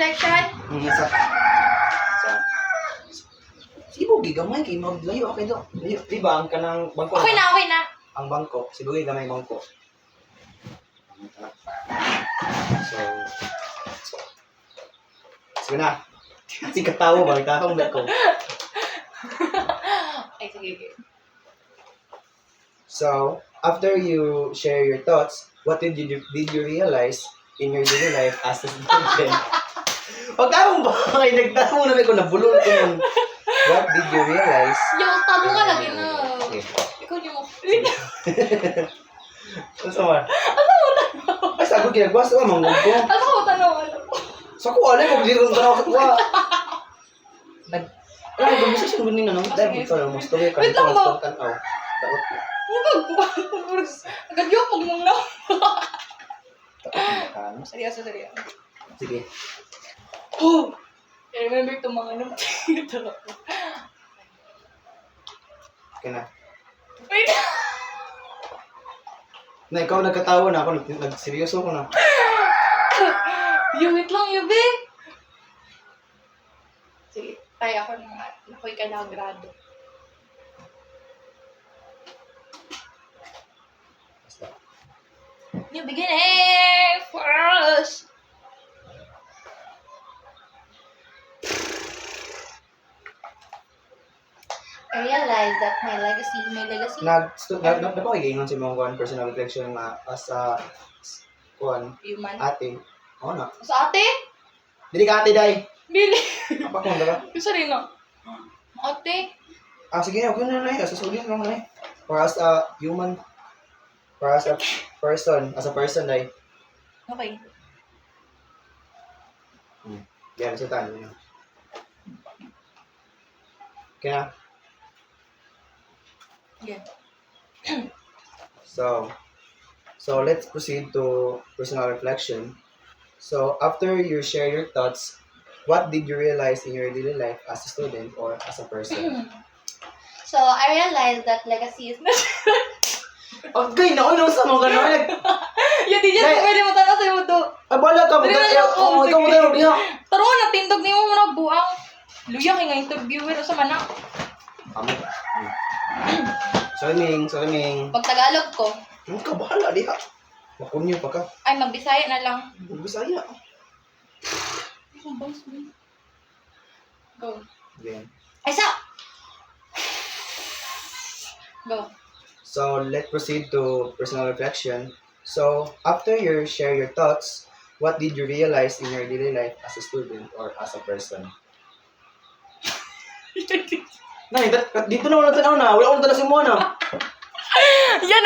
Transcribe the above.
reflection? Nasa. Sa. Sibo, gigamay kay maglayo. Okay do. Di ba, ang kanang bangko Okay na, okay na. Ang bangko. Sibo, gamay bangko. So. Sige na. Kasi katawa ba? Katawa ko. Ay, sige. So, after you share your thoughts, what did you realize in your daily life as a student? Pagtanong ba? Ay, nagtanong namin ko, nabulol ko yun. What did you realize? Yung tanong ka lagi na. Okay. Ikaw yung mo. Ano sa man? Ay, sabi ginagawa sa manggod ko. Ano ko tanong? Sa ko, alam mo, hindi ko tanong sa kuha. Alam mo, gusto siyang gunin na nung dahil ito lang, mas tuloy ka Wait nito, lang mas ba? tanaw. Takot. Agad yung pag mong na. Takot. Seryoso. Sige. Oh! I remember itong mga ano. Okay na. Wait! Na, ikaw nagkatawa na ako, nagseryoso ko na. Wait lang, Yubi! Sige, tayo ako na ako'y kalagrado. Basta. New beginning for us! I realized that my legacy. Nagpapakagingon si mga personal reflection na as a Human. ate. Oo na. Sa ate? Dili ka ate, day. Bili. Apa ko ba? Gusto rin no? Ate? Sige, okay na na. Sasulit lang na. For as a human. For as a person. As a person, day. Okay. Yan, sa tayo. Okay na. Yeah. So let's proceed to personal reflection. So after you share your thoughts, what did you realize in your daily life as a student or as a person? So, I realized that legacy is not... Okay, naku, sa mga gano'n. Yan, di dyan Like- pwede mo tanong sa'yo mo to. Bala ka, Dali na lang ako, ikaw mo sige. tayo, diha. Taro na, tindog ni mo mo nagbuang. Luya kay nga interviewer sa manak. Swimming. Pag Tagalog ko, Ang kabahala, diha. Makunyo pa ka. ay magbisaya na lang. Bisaya. Go. Then, Ay, sa! Go. so let's proceed to personal reflection. So after you share your thoughts, what did you realize in your daily life as a student or as a person? Nay, dito na wala tanaw na. Wala akong tanaw si Mona. Yan,